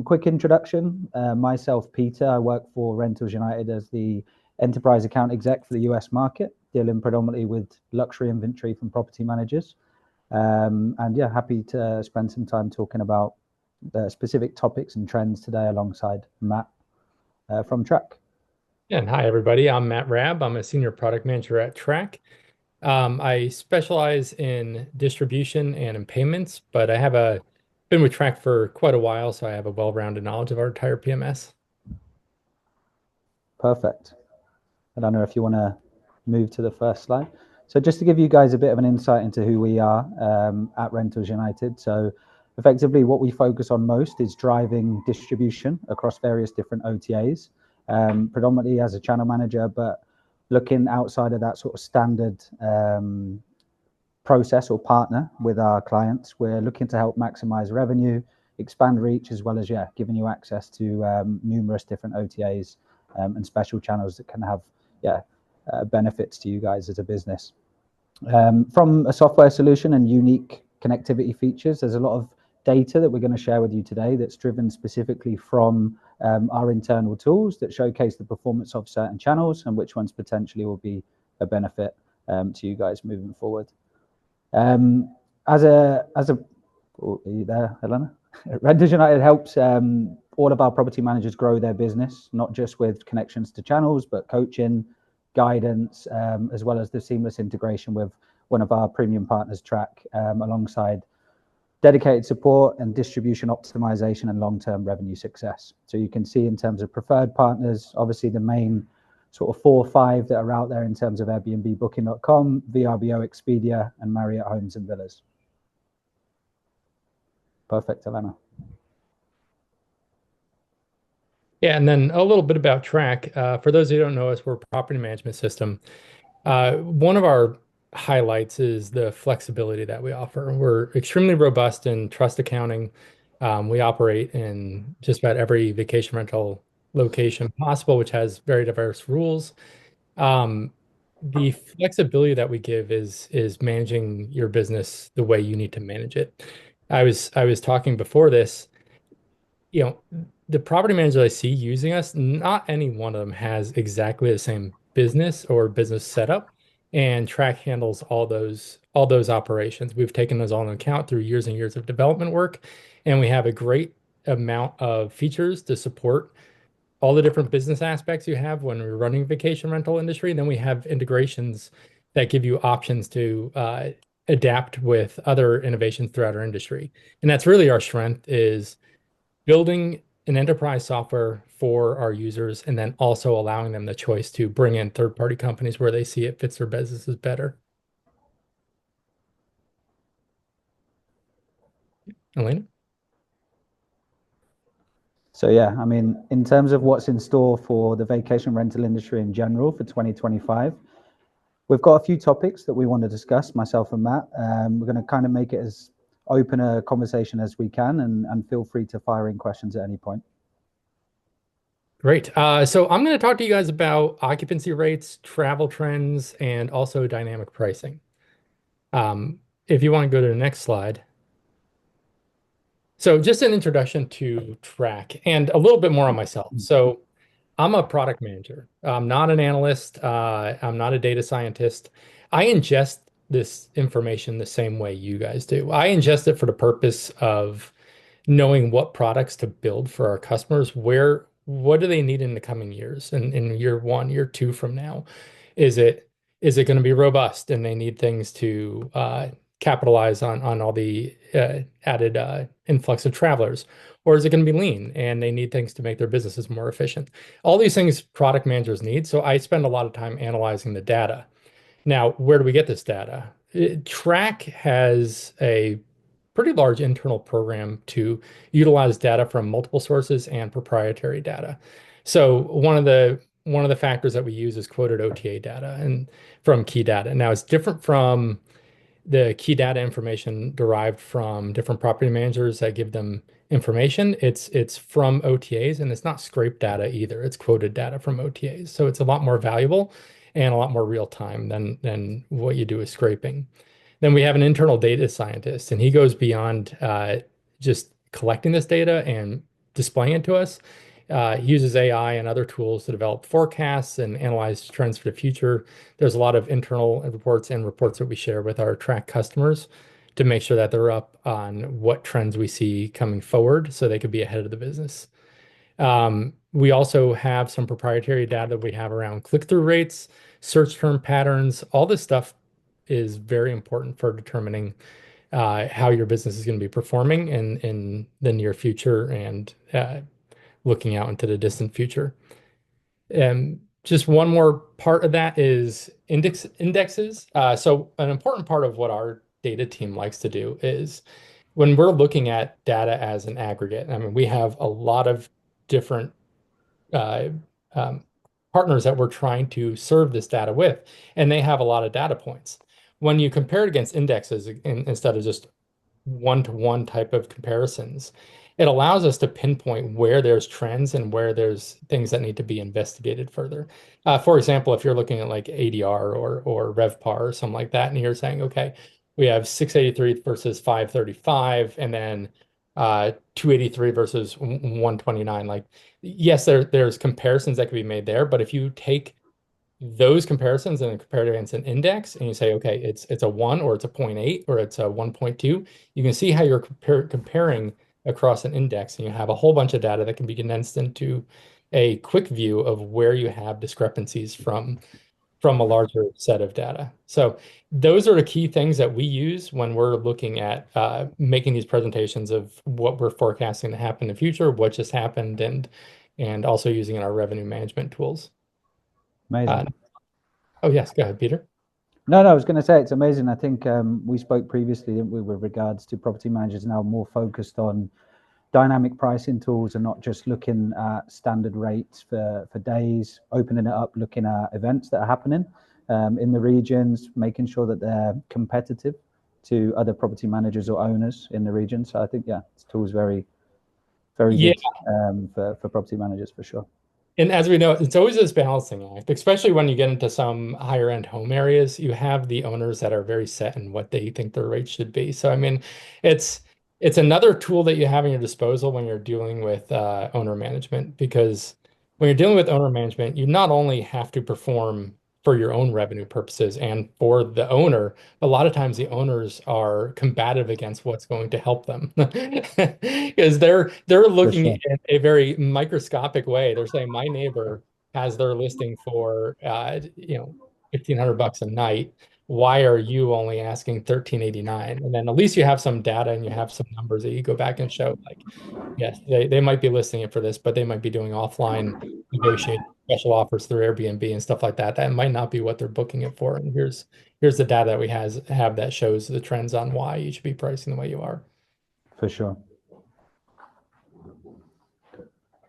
Quick introduction. Myself, Peter. I work for Rentals United as the enterprise account exec for the US market, dealing predominantly with luxury inventory from property managers. And yeah, happy to spend some time talking about the specific topics and trends today alongside Matt from Track. And hi, everybody. I'm Matt Rabb. I'm a senior product manager at Track. I specialize in distribution and in payments, but I have been with Track for quite a while, so I have a well-rounded knowledge of our entire PMS. Perfect. I don't know if you want to move to the first slide. So just to give you guys a bit of an insight into who we are at Rentals United. So effectively what we focus on most is driving distribution across various different OTAs, predominantly as a channel manager, but looking outside of that sort of standard process or partner with our clients. We're looking to help maximize revenue, expand reach, as well as, giving you access to numerous different OTAs and special channels that can have benefits to you guys as a business. From a software solution and unique connectivity features, there's a lot of data that we're going to share with you today that's driven specifically from our internal tools that showcase the performance of certain channels and which ones potentially will be a benefit to you guys moving forward. Oh, are you there, Helena? Rentals United helps all of our property managers grow their business, not just with connections to channels, but coaching, guidance, as well as the seamless integration with one of our premium partners, Track, alongside dedicated support and distribution optimization and long-term revenue success. So you can see in terms of preferred partners, obviously the main sort of 4 or 5 that are out there in terms of Airbnb, Booking.com, VRBO, Expedia, and Marriott Homes and Villas. Perfect, Elena. Yeah, and then a little bit about Track. For those who don't know us, we're a property management system. One of our highlights is the flexibility that we offer. We're extremely robust in trust accounting. We operate in just about every vacation rental location possible, which has very diverse rules. The flexibility that we give is managing your business the way you need to manage it. I was talking before this, you know, the property managers I see using us, not any one of them has exactly the same business or business setup, and Track handles all those operations. We've taken those all into account through years and years of development work, and we have a great amount of features to support all the different business aspects you have when we're running vacation rental industry. And then we have integrations that give you options to adapt with other innovations throughout our industry. And that's really our strength is building an enterprise software for our users and then also allowing them the choice to bring in third-party companies where they see it fits their businesses better. Elena? So yeah, I mean, in terms of what's in store for the vacation rental industry in general for 2025, we've got a few topics that we want to discuss, myself and Matt. We're going to kind of make it as open a conversation as we can, and feel free to fire in questions at any point. Great. So I'm going to talk to you guys about occupancy rates, travel trends, and also dynamic pricing. If you want to go to the next slide. So just an introduction to Track and a little bit more on myself. So I'm a product manager. I'm not an analyst. I'm not a data scientist. I ingest this information the same way you guys do. I ingest it for the purpose of knowing what products to build for our customers, what do they need in the coming years, in year 1, year 2 from now? Is it going to be robust and they need things to capitalize on all the added influx of travelers? Or is it going to be lean and they need things to make their businesses more efficient? All these things product managers need. So I spend a lot of time analyzing the data. Now, where do we get this data? Track has a pretty large internal program to utilize data from multiple sources and proprietary data. So one of the factors that we use is quoted OTA data and from key data. Now it's different from the key data information derived from different property managers that give them information. It's from OTAs and it's not scraped data either. It's quoted data from OTAs. So it's a lot more valuable and a lot more real time than what you do with scraping. Then we have an internal data scientist, and he goes beyond just collecting this data and displaying it to us. He uses AI and other tools to develop forecasts and analyze trends for the future. There's a lot of internal reports and reports that we share with our track customers to make sure that they're up on what trends we see coming forward so they could be ahead of the business. We also have some proprietary data that we have around click-through rates, search term patterns. All this stuff is very important for determining how your business is going to be performing in the near future and looking out into the distant future. Just one more part of that is indexes. So an important part of what our data team likes to do is when we're looking at data as an aggregate, I mean, we have a lot of different uh, um, partners that we're trying to serve this data with, and they have a lot of data points. When you compare it against indexes instead of just one-to-one type of comparisons, it allows us to pinpoint where there's trends and where there's things that need to be investigated further. For example, if you're looking at like ADR or RevPAR or something like that, and you're saying, okay, we have 683 versus 535, and then 283 versus 129. Like, yes, there's comparisons that can be made there, but if you take those comparisons and compare it against an index and you say, okay, it's a 1 or it's a 0.8 or it's a 1.2, you can see how you're comparing across an index, and you have a whole bunch of data that can be condensed into a quick view of where you have discrepancies from a larger set of data. So those are the key things that we use when we're looking at making these presentations of what we're forecasting to happen in the future, what just happened, and also using in our revenue management tools. Amazing. Oh, yes, go ahead, Peter. No, I was going to say it's amazing. I think we spoke previously, didn't we, with regards to property managers now more focused on dynamic pricing tools and not just looking at standard rates for days, opening it up, looking at events that are happening in the regions, making sure that they're competitive to other property managers or owners in the region. So I think, yeah, this tool is very, very Yeah. good for property managers for sure. And as we know, it's always this balancing act, especially when you get into some higher end home areas. You have the owners that are very set in what they think their rate should be. So, I mean, it's it's another tool that you have in your disposal when you're dealing with owner management, because when you're dealing with owner management, you not only have to perform for your own revenue purposes and for the owner, a lot of times the owners are combative against what's going to help them because they're For looking sure. in a very microscopic way. They're saying my neighbor has their listing for 1,500 bucks a night. Why are you only asking 1389? And then at least you have some data and you have some numbers that you go back and show like, yes, they might be listing it for this, but they might be doing offline negotiate special offers through Airbnb and stuff like that. That might not be what they're booking it for. And here's the data that we have that shows the trends on why you should be pricing the way you are. For sure.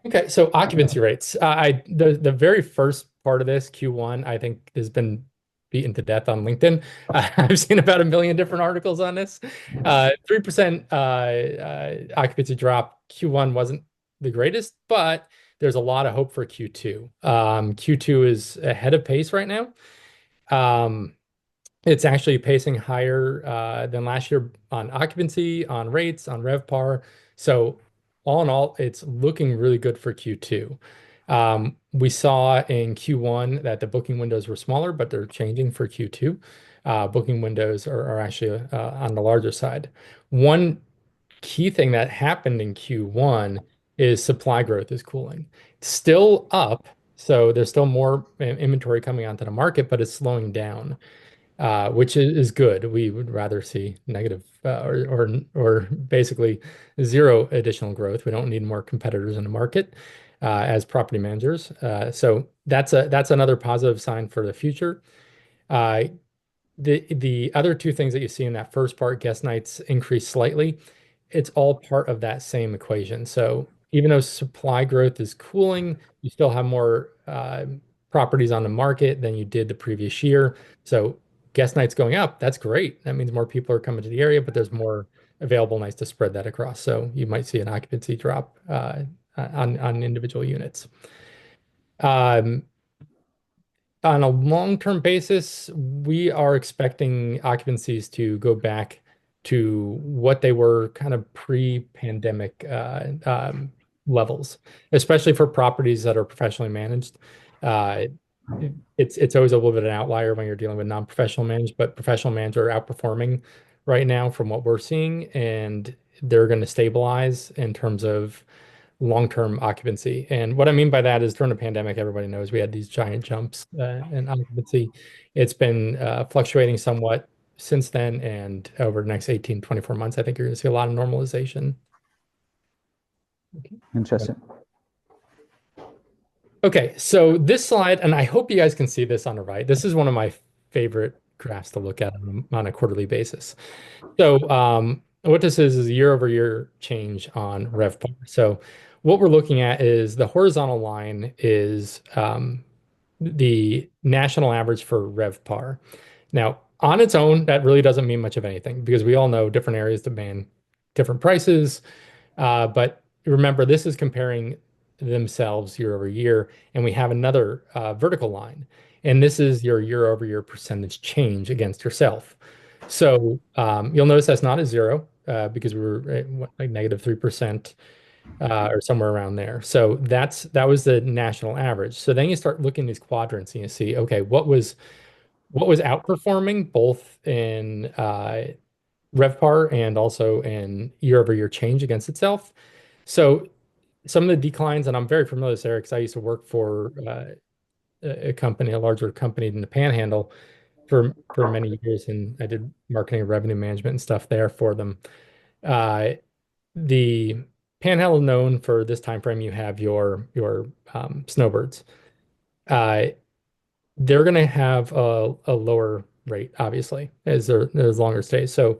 Okay, so occupancy rates. The very first part of this Q1, I think, has been beaten to death on LinkedIn. I've seen about a million different articles on this. 3% occupancy drop. Q1 wasn't the greatest, but there's a lot of hope for Q2. Q2 is ahead of pace right now. Um, it's actually pacing higher than last year on occupancy, on rates, on RevPAR. So all in all, it's looking really good for Q2. We saw in Q1 that the booking windows were smaller, but they're changing for Q2. Booking windows are actually on the larger side. One key thing that happened in Q1 is supply growth is cooling. It's still up, so there's still more inventory coming onto the market, but it's slowing down, which is good. We would rather see negative or basically zero additional growth. We don't need more competitors in the market as property managers. So that's another positive sign for the future. Uh, the other two things that you see in that first part, guest nights increase slightly. It's all part of that same equation. So even though supply growth is cooling, you still have more properties on the market than you did the previous year. So guest nights going up, that's great. That means more people are coming to the area, but there's more available nights to spread that across. So you might see an occupancy drop on individual units. Um, on a long-term basis, we are expecting occupancies to go back to what they were kind of pre-pandemic levels, especially for properties that are professionally managed. Uh, it's always a little bit of an outlier when you're dealing with non-professional managed, but professional managed are outperforming right now from what we're seeing, and they're going to stabilize in terms of long-term occupancy. And what I mean by that is during the pandemic, everybody knows we had these giant jumps in occupancy. It's been fluctuating somewhat since then, and over the next 18, 24 months, I think you're going to see a lot of normalization. Interesting. Okay, so this slide, and I hope you guys can see this on the right. This is one of my favorite graphs to look at on a quarterly basis. So what this is a year-over-year change on RevPAR. So what we're looking at is the horizontal line is the national average for RevPAR. Now, on its own, that really doesn't mean much of anything because we all know different areas demand different prices. But remember, this is comparing themselves year over year, and we have another vertical line, and this is your year over year percentage change against yourself. So you'll notice that's not a zero because we were at like -3% or somewhere around there. So that was the national average. So then you start looking at these quadrants and you see, okay, what was outperforming both in RevPAR and also in year-over-year change against itself. So some of the declines, and I'm very familiar with this area because I used to work for a company, a larger company in the Panhandle for many years, and I did marketing and revenue management and stuff there for them. Uh, the Panhandle is known for this time frame. You have your snowbirds. Uh, they're going to have a lower rate, obviously, as there's longer stays. So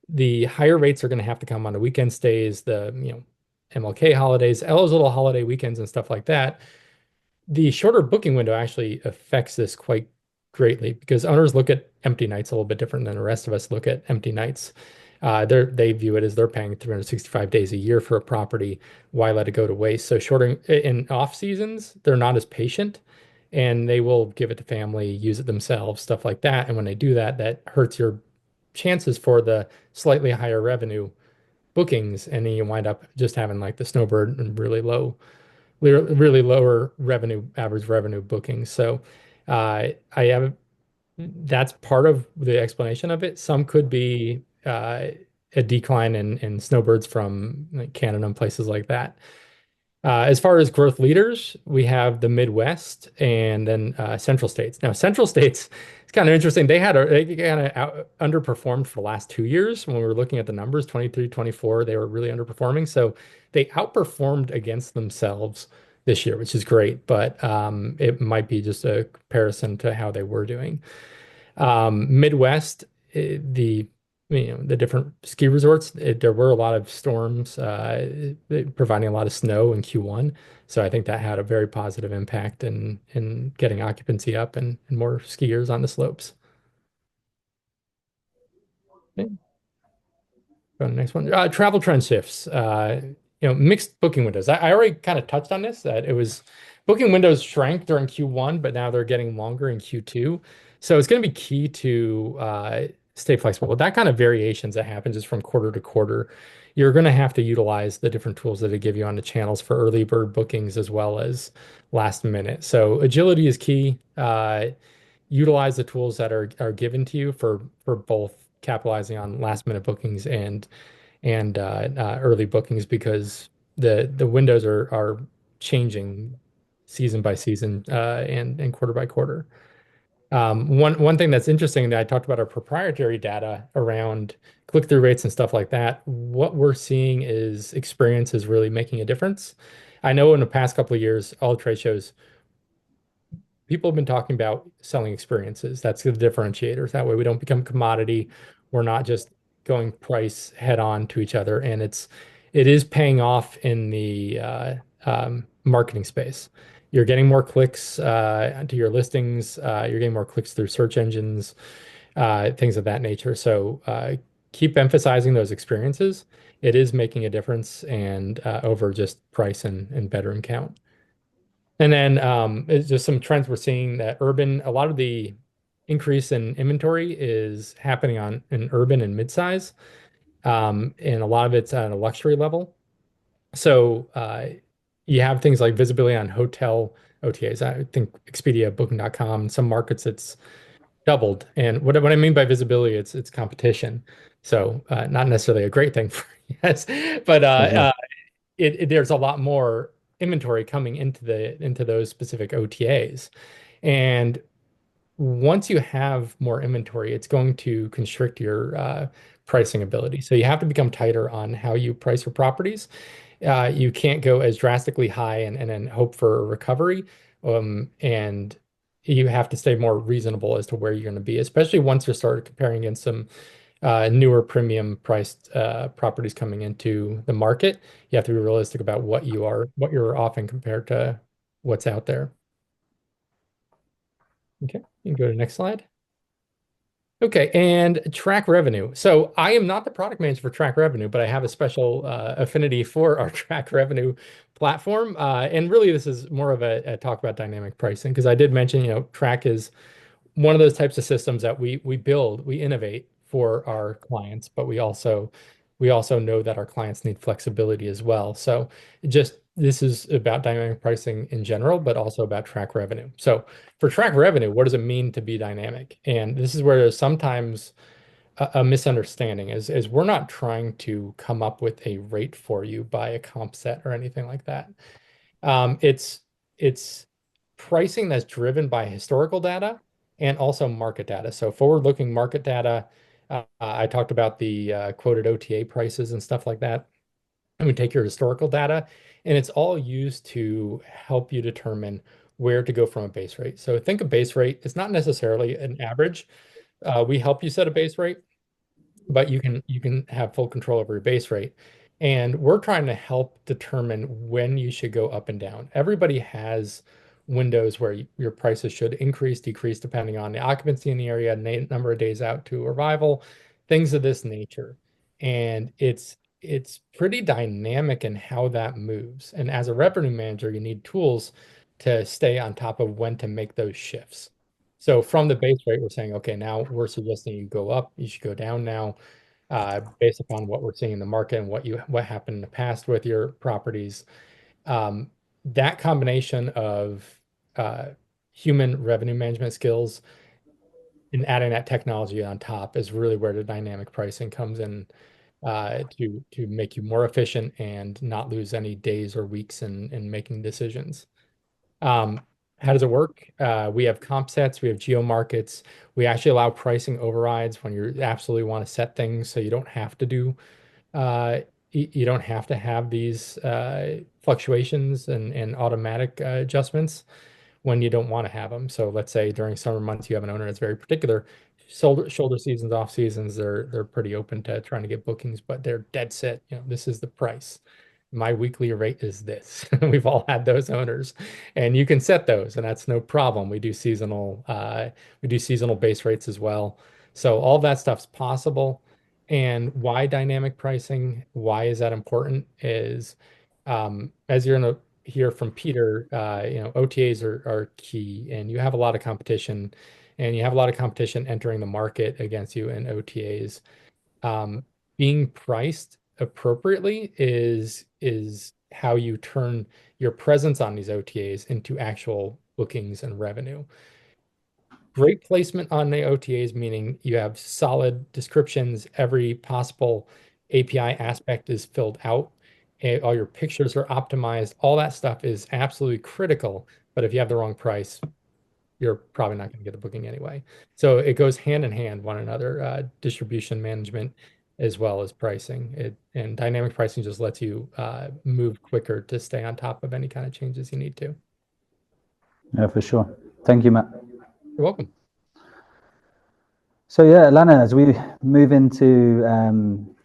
the higher rates are going to have to come on the weekend stays, the MLK holidays, all those little holiday weekends and stuff like that. The shorter booking window actually affects this quite greatly because owners look at empty nights a little bit different than the rest of us look at empty nights. They view it as they're paying 365 days a year for a property. Why let it go to waste? So shorter in off seasons, they're not as patient and they will give it to family, use it themselves, stuff like that. And when they do that, that hurts your chances for the slightly higher revenue bookings. And then you wind up just having like the snowbird and really lower revenue, average revenue bookings. So I have that's part of the explanation of it. Some could be a decline in snowbirds from like Canada and places like that. As far as growth leaders, we have the Midwest and then Central States. Now, Central States, it's kind of interesting. They kind of underperformed for the last 2 years when we were looking at the numbers, 23, 24, they were really underperforming. So they outperformed against themselves this year, which is great, but it might be just a comparison to how they were doing. Midwest, the different ski resorts, there were a lot of storms providing a lot of snow in Q1. So I think that had a very positive impact in getting occupancy up and more skiers on the slopes. Okay, go to the next one. Travel trend shifts. Mixed booking windows. I already kind of touched on this, that it was booking windows shrank during Q1, but now they're getting longer in Q2. So it's going to be key to stay flexible. With that kind of variations that happen just from quarter to quarter, you're going to have to utilize the different tools that they give you on the channels for early bird bookings as well as last minute. So agility is key. Utilize the tools that are given to you for both capitalizing on last minute bookings and early bookings because the windows are changing season by season and quarter by quarter. One thing that's interesting that I talked about our proprietary data around click-through rates and stuff like that. What we're seeing is experience is really making a difference. I know in the past couple of years, all trade shows people have been talking about selling experiences. That's the differentiators. That way we don't become commodity. We're not just going price head on to each other. And it is paying off in the marketing space. You're getting more clicks to your listings. You're getting more clicks through search engines, things of that nature. So keep emphasizing those experiences. It is making a difference and over just price and bedroom count. And then it's just some trends we're seeing that urban, a lot of the increase in inventory is happening in urban and midsize. And a lot of it's at a luxury level. So You have things like visibility on hotel OTAs. I think Expedia, Booking.com, some markets it's doubled. And what I mean by visibility, it's competition. So not necessarily a great thing for yes, but For sure. there's a lot more inventory coming into those specific OTAs. And once you have more inventory, it's going to constrict your pricing ability. So you have to become tighter on how you price your properties. You can't go as drastically high and then hope for a recovery. And you have to stay more reasonable as to where you're going to be, especially once you start comparing against some newer premium priced properties coming into the market. You have to be realistic about what you're offering compared to what's out there. Okay, you can go to the next slide. Okay, and track revenue. So I am not the product manager for track revenue, but I have a special affinity for our track revenue platform. And really, this is more of a talk about dynamic pricing because I did mention, track is one of those types of systems that we build, we innovate for our clients, but we also know that our clients need flexibility as well. So just this is about dynamic pricing in general, but also about track revenue. So for track revenue, what does it mean to be dynamic? And this is where there's sometimes a misunderstanding is we're not trying to come up with a rate for you by a comp set or anything like that. It's pricing that's driven by historical data and also market data. So forward-looking market data, I talked about the quoted OTA prices and stuff like that. And we take your historical data, and it's all used to help you determine where to go from a base rate. So think of base rate. It's not necessarily an average. We help you set a base rate, but you can have full control over your base rate. And we're trying to help determine when you should go up and down. Everybody has windows where your prices should increase, decrease, depending on the occupancy in the area, number of days out to arrival, things of this nature. And it's pretty dynamic in how that moves. And as a revenue manager, you need tools to stay on top of when to make those shifts. So from the base rate, we're saying, okay, now we're suggesting you go up, you should go down now, based upon what we're seeing in the market and what happened in the past with your properties. Um, that combination of uh, human revenue management skills and adding that technology on top is really where the dynamic pricing comes in to make you more efficient and not lose any days or weeks in making decisions. Um, how does it work? We have comp sets, we have geo markets. We actually allow pricing overrides when you absolutely want to set things so you don't have to do you don't have to have these fluctuations and automatic adjustments when you don't want to have them. So let's say during summer months you have an owner that's very particular. Shoulder seasons, off seasons, they're pretty open to trying to get bookings, but they're dead set. This is the price. My weekly rate is this. We've all had those owners, and you can set those, and that's no problem. We do seasonal base rates as well. So all that stuff's possible. And why dynamic pricing? Why is that important? Is as you're going to hear from Peter, OTAs are key, and you have a lot of competition, and you have a lot of competition entering the market against you in OTAs. Um, Being priced appropriately is how you turn your presence on these OTAs into actual bookings and revenue. Great placement on the OTAs, meaning you have solid descriptions, every possible API aspect is filled out, and all your pictures are optimized. All that stuff is absolutely critical. But if you have the wrong price, you're probably not going to get the booking anyway. So it goes hand in hand, one another, distribution management as well as pricing. And dynamic pricing just lets you move quicker to stay on top of any kind of changes you need to. Yeah, for sure. Thank you, Matt. You're welcome. So yeah, Lana, as we move into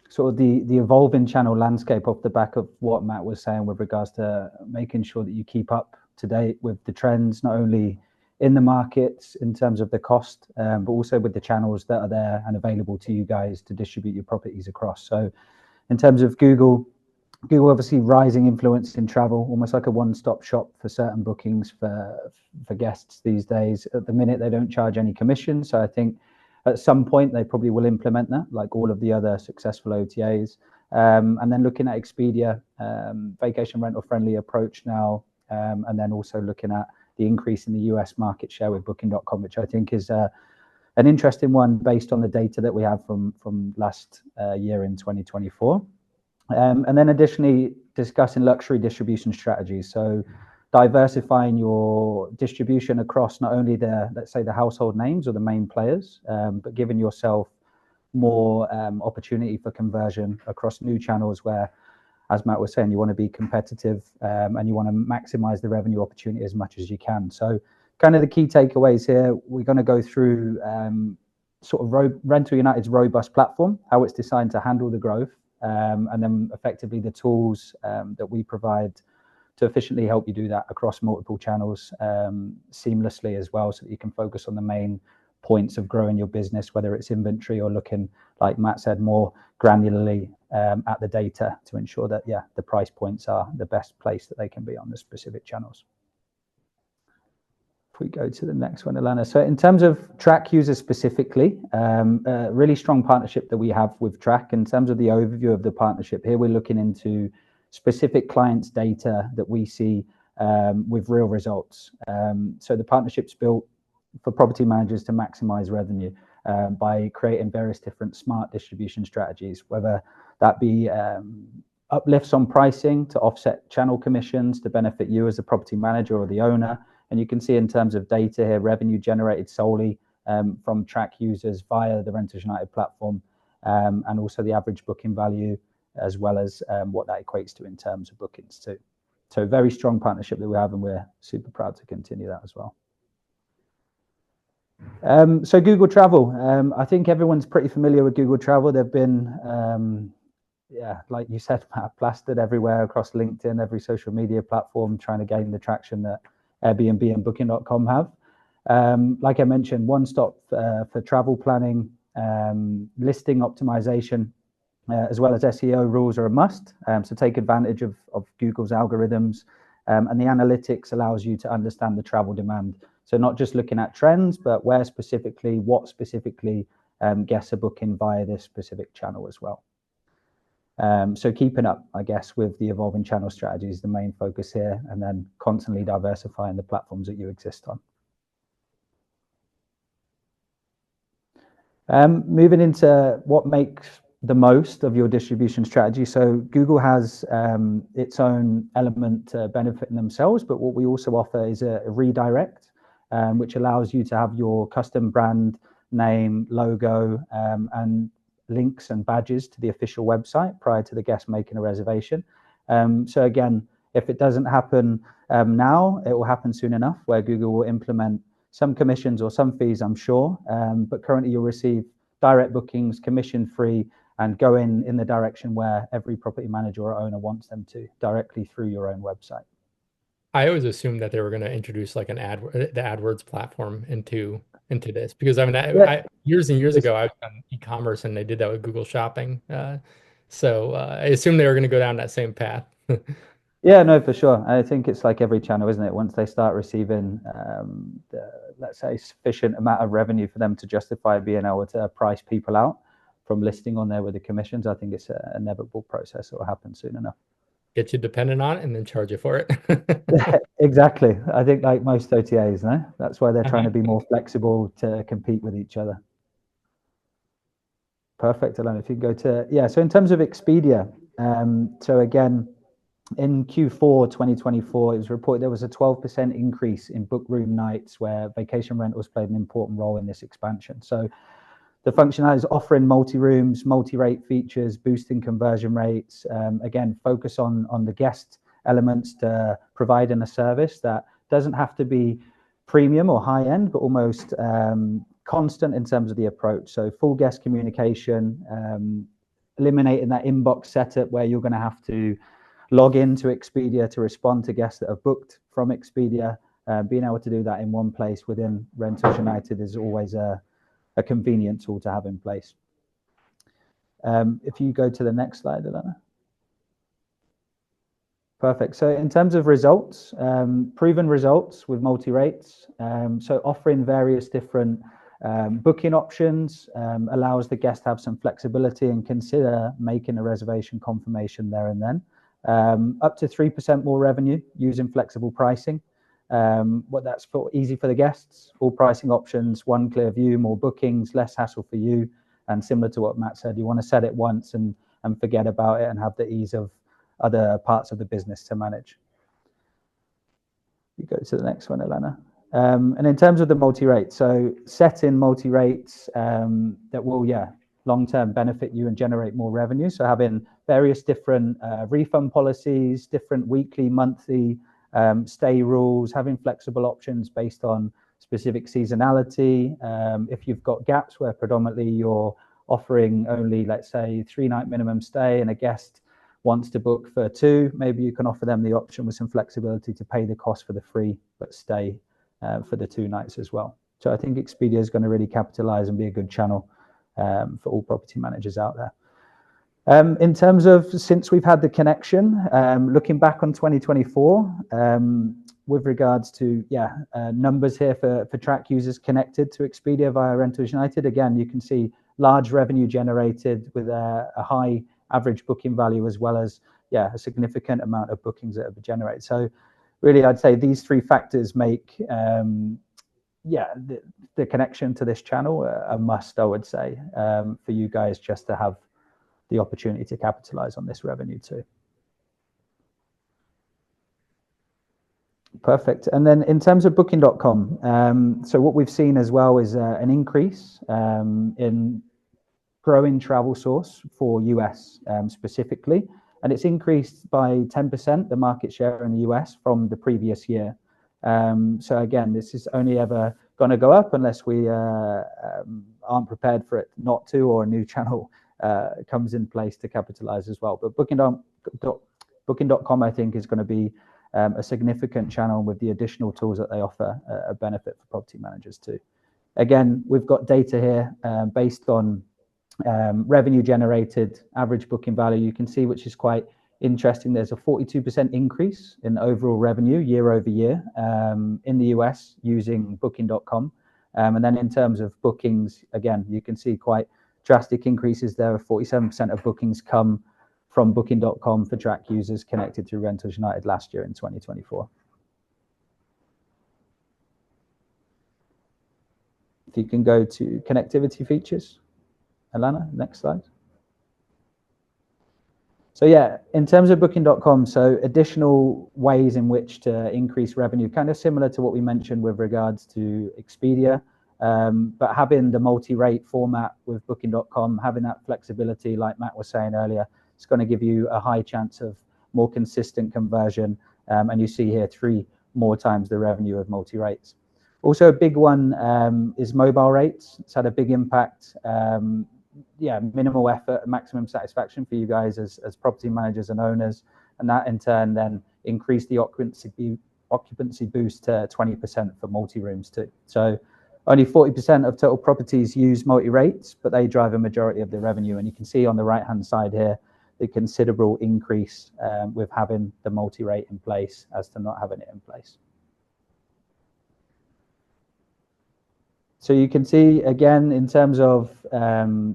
sort of the evolving channel landscape off the back of what Matt was saying with regards to making sure that you keep up to date with the trends, not only in the markets in terms of the cost, but also with the channels that are there and available to you guys to distribute your properties across. So in terms of Google obviously rising influence in travel, almost like a one-stop shop for certain bookings for guests these days. At the minute, they don't charge any commission. So I think at some point they probably will implement that, like all of the other successful OTAs. And then looking at Expedia, vacation rental friendly approach now, and then also looking at the increase in the US market share with Booking.com, which I think is an interesting one based on the data that we have from last year in 2024. And then additionally discussing luxury distribution strategies. So diversifying your distribution across not only the, let's say, the household names or the main players, but giving yourself more opportunity for conversion across new channels where, as Matt was saying, you want to be competitive and you want to maximize the revenue opportunity as much as you can. So kind of the key takeaways here, we're going to go through sort of Rental United's robust platform, how it's designed to handle the growth, and then effectively the tools that we provide to efficiently help you do that across multiple channels seamlessly as well, so that you can focus on the main points of growing your business, whether it's inventory or looking, like Matt said, more granularly at the data to ensure that, yeah, the price points are the best place that they can be on the specific channels. If we go to the next one, Alana. So in terms of Track users specifically, a really strong partnership that we have with Track. In terms of the overview of the partnership here, we're looking into specific clients' data that we see with real results. So the partnership's built for property managers to maximize revenue by creating various different smart distribution strategies, whether that be uplifts on pricing to offset channel commissions to benefit you as a property manager or the owner. And you can see in terms of data here, revenue generated solely from Track users via the Renters United platform, and also the average booking value, as well as what that equates to in terms of bookings too. So very strong partnership that we have, and we're super proud to continue that as well. So Google Travel, I think everyone's pretty familiar with Google Travel. They've been, yeah, like you said, Matt, plastered everywhere across LinkedIn, every social media platform, trying to gain the traction that Airbnb and Booking.com have. Like I mentioned, one stop for travel planning, listing optimization, as well as SEO rules are a must. So take advantage of Google's algorithms, and the analytics allows you to understand the travel demand. So not just looking at trends, but where specifically, what specifically guests are booking via this specific channel as well. So keeping up, I guess, with the evolving channel strategy is the main focus here, and then constantly diversifying the platforms that you exist on. Moving into what makes the most of your distribution strategy. So Google has its own element benefiting themselves, but what we also offer is a redirect, which allows you to have your custom brand name, logo, and links and badges to the official website prior to the guest making a reservation. So again, if it doesn't happen now, it will happen soon enough, where Google will implement some commissions or some fees, I'm sure, but currently you'll receive direct bookings, commission-free, and go in the direction where every property manager or owner wants them to, directly through your own website. I always assumed that they were going to introduce like the AdWords platform into this, because I mean, years and years ago I was on e-commerce and they did that with Google Shopping, so I assumed they were going to go down that same path. Yeah, no, for sure. I think it's like every channel, isn't it? Once they start receiving, let's say, sufficient amount of revenue for them to justify being able to price people out from listing on there with the commissions, I think it's an inevitable process that will happen soon enough. Get you dependent on it and then charge you for it. Yeah, exactly. I think like most OTAs, no? That's why they're trying to be more flexible to compete with each other. Perfect, Alana. If you can go to, yeah, so in terms of Expedia, so again, in Q4 2024, it was reported there was a 12% increase in book room nights where vacation rentals played an important role in this expansion. So the functionality is offering multi-rooms, multi-rate features, boosting conversion rates. Again, focus on the guest elements to providing a service that doesn't have to be premium or high-end, but almost constant in terms of the approach. So full guest communication, eliminating that inbox setup where you're going to have to log into Expedia to respond to guests that have booked from Expedia. Being able to do that in one place within Rentals United is always a convenient tool to have in place. If you go to the next slide, Alana. Perfect. So in terms of results, proven results with multi-rates, so offering various different Booking options allows the guest to have some flexibility and consider making a reservation confirmation there and then. Up to 3% more revenue using flexible pricing. What that's for, easy for the guests, all pricing options, one clear view, more bookings, less hassle for you. And similar to what Matt said, you want to set it once and forget about it and have the ease of other parts of the business to manage. You go to the next one, Elena. And in terms of the multi-rate, so set in multi-rates that will, long-term benefit you and generate more revenue. So having various different refund policies, different weekly, monthly stay rules, having flexible options based on specific seasonality. If you've got gaps where predominantly you're offering only, let's say, 3-night minimum stay and a guest wants to book for 2, maybe you can offer them the option with some flexibility to pay the cost for the free but stay for the 2 nights as well. So I think Expedia is going to really capitalize and be a good channel for all property managers out there. In terms of since we've had the connection, looking back on 2024, with regards to numbers here for track users connected to Expedia via Rentals United, again, you can see large revenue generated with a high average booking value, as well as a significant amount of bookings that have been generated. So really, I'd say these 3 factors make the connection to this channel a must, I would say, for you guys just to have the opportunity to capitalize on this revenue too. Perfect. And then in terms of Booking.com, so what we've seen as well is an increase in growing travel source for US specifically, and it's increased by 10% the market share in the US from the previous year. So again, this is only ever going to go up unless we aren't prepared for it not to, or a new channel comes in place to capitalize as well. But Booking.com, I think, is going to be a significant channel with the additional tools that they offer, a benefit for property managers too. Again, we've got data here based on revenue generated, average booking value. You can see, which is quite interesting, there's a 42% increase in overall revenue year over year in the US using Booking.com. And then in terms of bookings, again, you can see quite drastic increases there. 47% of bookings come from Booking.com for track users connected through Rentals United last year in 2024. If you can go to connectivity features, Alana, next slide. So in terms of Booking.com, so additional ways in which to increase revenue, kind of similar to what we mentioned with regards to Expedia, but having the multi-rate format with Booking.com, having that flexibility, like Matt was saying earlier, it's going to give you a high chance of more consistent conversion. And you see here 3 more times the revenue of multi-rates. Also, a big one is mobile rates. It's had a big impact. Minimal effort, maximum satisfaction for you guys as property managers and owners, and that in turn then increased the occupancy boost to 20% for multi-rooms too. So only 40% of total properties use multi-rates, but they drive a majority of the revenue. And you can see on the right-hand side here the considerable increase with having the multi-rate in place as to not having it in place. So you can see, again, in terms of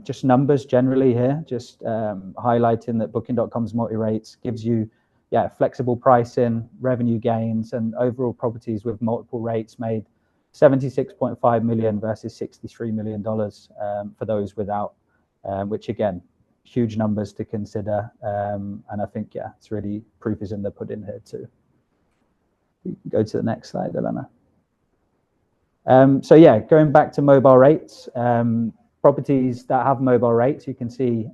just numbers generally here, just highlighting that Booking.com's multi-rates gives you flexible pricing, revenue gains, and overall properties with multiple rates made $76.5 million versus $63 million for those without, which again, huge numbers to consider. And I think, it's really proof is in the pudding here too. You can go to the next slide, Elena. Going back to mobile rates, properties that have mobile rates, you can see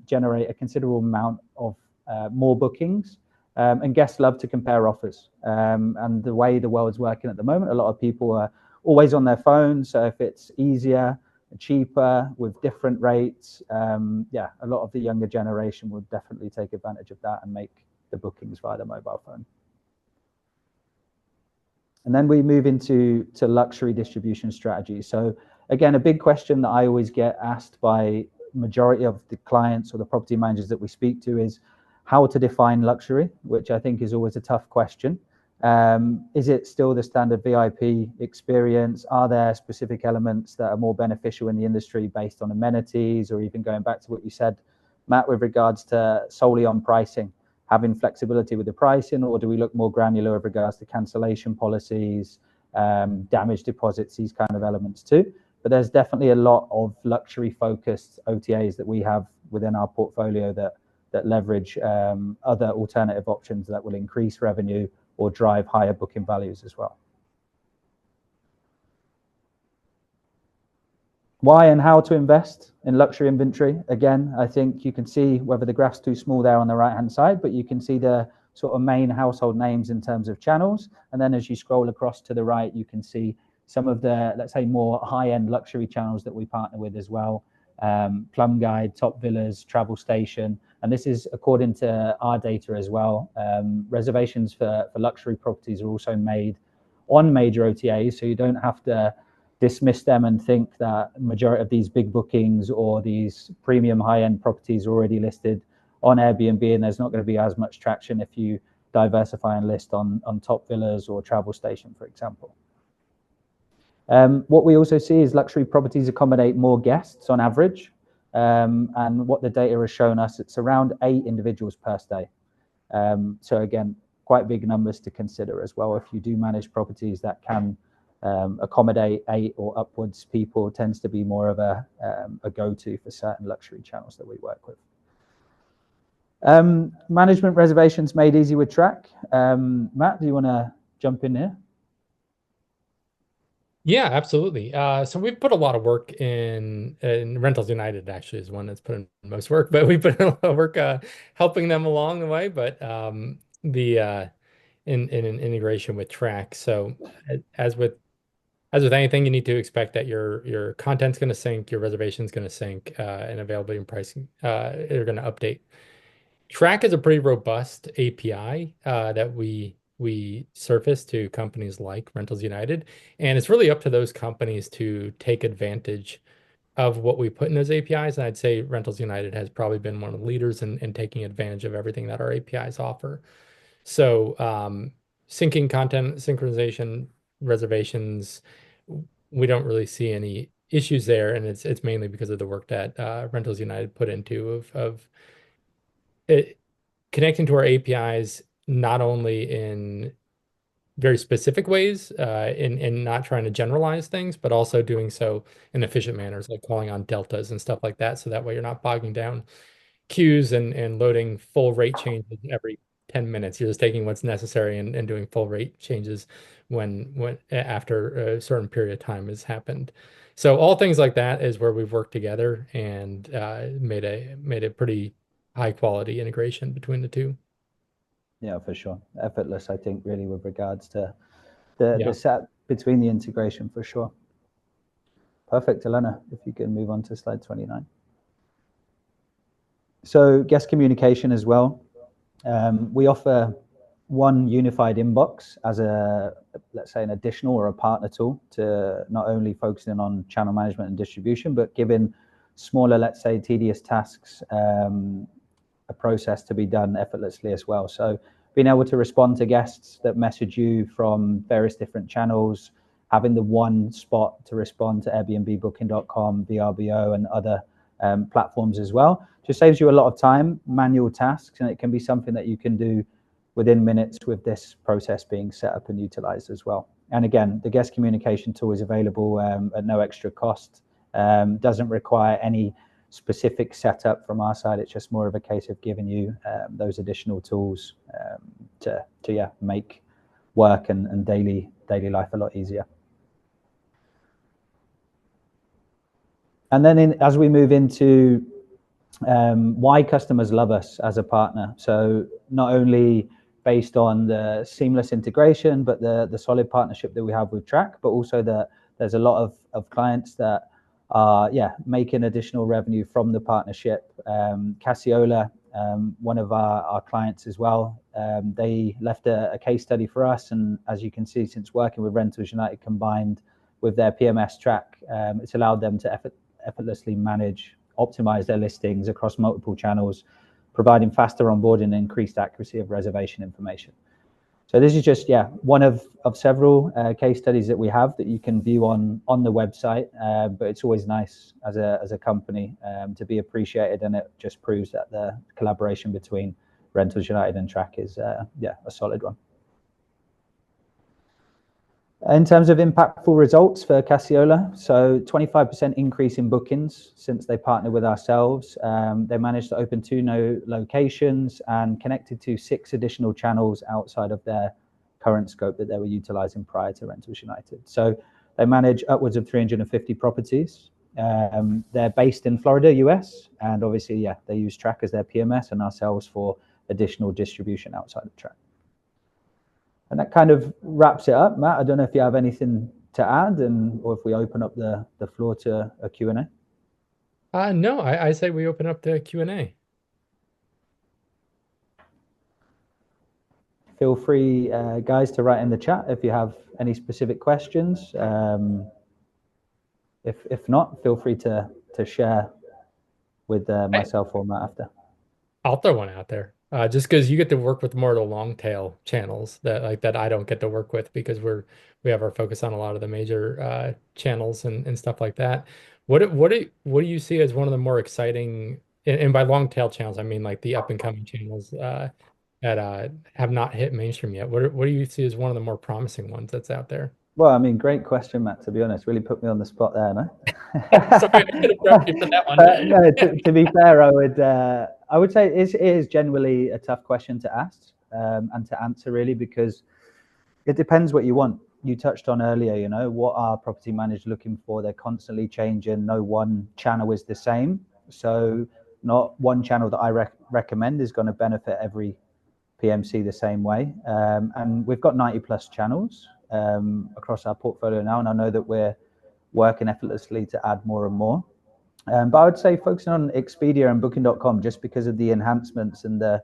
generate a considerable amount of more bookings, and guests love to compare offers. And the way the world's working at the moment, a lot of people are always on their phones. So if it's easier, cheaper with different rates, a lot of the younger generation would definitely take advantage of that and make the bookings via the mobile phone. And then we move into luxury distribution strategy. So again, a big question that I always get asked by majority of the clients or the property managers that we speak to is how to define luxury, which I think is always a tough question. Is it still the standard VIP experience? Are there specific elements that are more beneficial in the industry based on amenities, or even going back to what you said, Matt, with regards to solely on pricing, having flexibility with the pricing, or do we look more granular with regards to cancellation policies, damage deposits, these kind of elements too? But there's definitely a lot of luxury-focused OTAs that we have within our portfolio that leverage other alternative options that will increase revenue or drive higher booking values as well. Why and how to invest in luxury inventory? Again, I think you can see whether the graph's too small there on the right-hand side, but you can see the sort of main household names in terms of channels. And then as you scroll across to the right, you can see some of the, let's say, more high-end luxury channels that we partner with as well. Plum Guide, Top Villas, Travel Station. And this is according to our data as well. Reservations for luxury properties are also made on major OTAs, so you don't have to dismiss them and think that majority of these big bookings or these premium high-end properties are already listed on Airbnb, and there's not going to be as much traction if you diversify and list on Top Villas or Travel Station, for example. What we also see is luxury properties accommodate more guests on average, and what the data has shown us, it's around 8 individuals per stay. So again, quite big numbers to consider as well. If you do manage properties that can accommodate 8 or upwards people, tends to be more of a go-to for certain luxury channels that we work with. Management reservations made easy with Track. Matt, do you want to jump in here? Yeah, absolutely. So we've put a lot of work in Rentals United, actually is one that's put in most work, but we put in a lot of work helping them along the way, but in an integration with Track. So as with anything, you need to expect that your content's going to sync, your reservation's going to sync, and availability and pricing are going to update. Track is a pretty robust API that we surface to companies like Rentals United, and it's really up to those companies to take advantage of what we put in those APIs. And I'd say Rentals United has probably been one of the leaders in taking advantage of everything that our APIs offer. So syncing content, synchronization, reservations, we don't really see any issues there, and it's mainly because of the work that Rentals United put into of it, connecting to our APIs, not only in very specific ways, in not trying to generalize things, but also doing so in efficient manners, like calling on deltas and stuff like that. So that way you're not bogging down queues and loading full rate changes every 10 minutes. You're just taking what's necessary and doing full rate changes when after a certain period of time has happened. So all things like that is where we've worked together and made a pretty high quality integration between the two. Yeah, for sure. Effortless, I think, really, with regards to the set between the integration, for sure. Perfect, Elena, if you can move on to slide 29. So guest communication as well. We offer one unified inbox as let's say, an additional or a partner tool to not only focusing on channel management and distribution, but giving smaller, let's say, tedious tasks a process to be done effortlessly as well. So being able to respond to guests that message you from various different channels, having the one spot to respond to Airbnb, Booking.com, VRBO, and other platforms as well, just saves you a lot of time, manual tasks, and it can be something that you can do within minutes with this process being set up and utilized as well. And again, the guest communication tool is available at no extra cost, doesn't require any specific setup from our side. It's just more of a case of giving you those additional tools to make work and daily life a lot easier. And then as we move into why customers love us as a partner. So not only based on the seamless integration, but the solid partnership that we have with Track, but also that there's a lot of clients that are making additional revenue from the partnership. Cassiola, one of our clients as well, they left a case study for us, and as you can see, since working with Rentals United combined with their PMS Track, it's allowed them to effortlessly optimize their listings across multiple channels, providing faster onboarding and increased accuracy of reservation information. So this is just one of several case studies that we have that you can view on the website. But it's always nice as a company to be appreciated, and it just proves that the collaboration between Rentals United and Track is a solid one. In terms of impactful results for Cassiola, so 25% increase in bookings since they partnered with ourselves. They managed to open 2 new locations and connected to 6 additional channels outside of their current scope that they were utilizing prior to Rentals United. So they manage upwards of 350 properties. They're based in Florida, US, and obviously, they use Track as their PMS and ourselves for additional distribution outside of Track. And that kind of wraps it up. Matt, I don't know if you have anything to add, or if we open up the floor to a Q&A. No, I say we open up the Q&A. Feel free, guys, to write in the chat if you have any specific questions. If not, feel free to share with myself or Matt after. I'll throw one out there. Just because you get to work with more of the long tail channels that I don't get to work with, because we have our focus on a lot of the major channels and stuff like that. What do you see as one of the more exciting, and by long tail channels I mean like the up and coming channels that have not hit mainstream yet? What do you see as one of the more promising ones that's out there? Well, I mean, great question, Matt, to be honest. Really put me on the spot there, no? Sorry, I could have prepped you for that one. No, to be fair, I would say it is generally a tough question to ask and to answer, really, because it depends what you want. You touched on earlier, what are property managers looking for? They're constantly changing. No one channel is the same. So not one channel that I recommend is going to benefit every PMC the same way. And we've got 90 plus channels across our portfolio now, and I know that we're working effortlessly to add more and more. But I would say focusing on Expedia and Booking.com, just because of the enhancements and the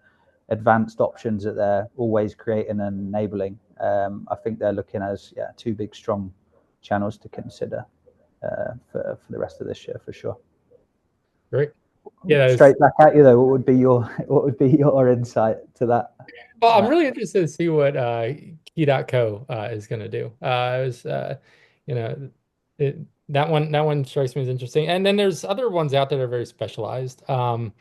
advanced options that they're always creating and enabling. I think they're looking as 2 big, strong channels to consider for the rest of this year, for sure. Great. Yeah. Straight back at you though. What would be your insight to that? Well, I'm really interested to see what Key.co is going to do. That one strikes me as interesting. And then there's other ones out there that are very specialized. Like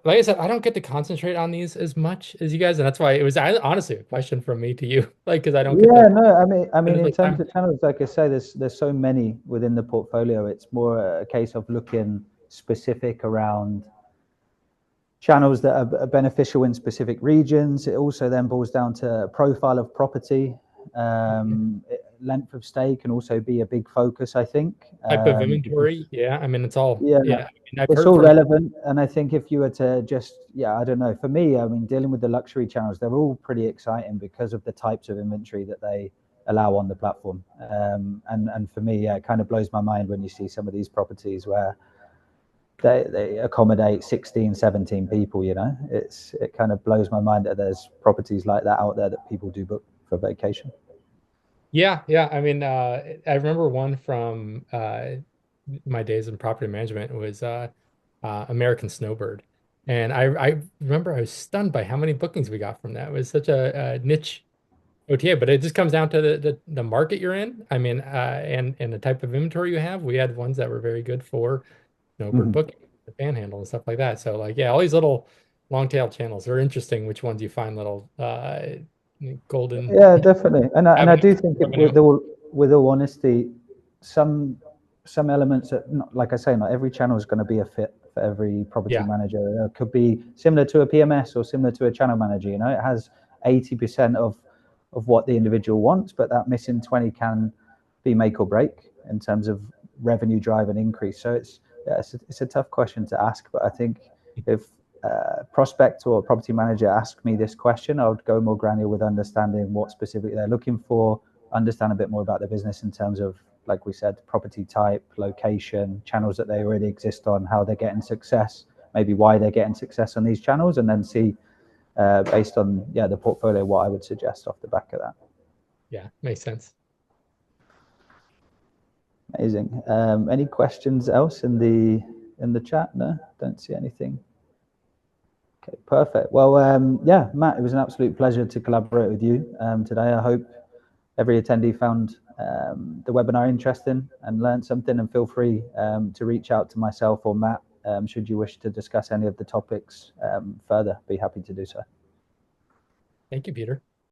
I said, I don't get to concentrate on these as much as you guys, and that's why it was honestly a question from me to you, because I don't get to. No, I mean, in terms time. of channels, like I say, there's so many within the portfolio. It's more a case of looking specific around channels that are beneficial in specific regions. It also then boils down to profile of property. Length of stay can also be a big focus, I think. Type of inventory, I mean, it's all it's all relevant. And I think if you were to just I don't know, for me, I mean, dealing with the luxury channels, they're all pretty exciting because of the types of inventory that they allow on the platform. And for me, it kind of blows my mind when you see some of these properties where they accommodate 16, 17 people. It kind of blows my mind that there's properties like that out there that people do book for vacation. Yeah. I mean, I remember one from my days in property management was American Snowbird, and I remember I was stunned by how many bookings we got from that. It was such a niche OTA, but it just comes down to the market you're in. I mean, and the type of inventory you have. We had ones that were very good for Snowbird booking, the Panhandle and stuff like that. So all these little long tail channels are interesting. Which ones you find little golden? Yeah, definitely. And I do think with all honesty, some elements that, like I say, not every channel is going to be a fit for every property manager. It could be similar to a PMS or similar to a channel manager. It has 80% of what the individual wants, but that missing 20 can be make or break in terms of revenue drive and increase. So it's a tough question to ask, but I think if prospect or property manager asked me this question, I would go more granular with understanding what specifically they're looking for, understand a bit more about the business in terms of, like we said, property type, location, channels that they already exist on, how they're getting success, maybe why they're getting success on these channels, and then see based on the portfolio what I would suggest off the back of that. Yeah, makes sense. Amazing. Any questions else in the chat? No, don't see anything Okay, perfect. Well, yeah, Matt, it was an absolute pleasure to collaborate with you today. I hope every attendee found the webinar interesting and learned something, and feel free to reach out to myself or Matt should you wish to discuss any of the topics further. Be happy to do so. Thank you, Peter.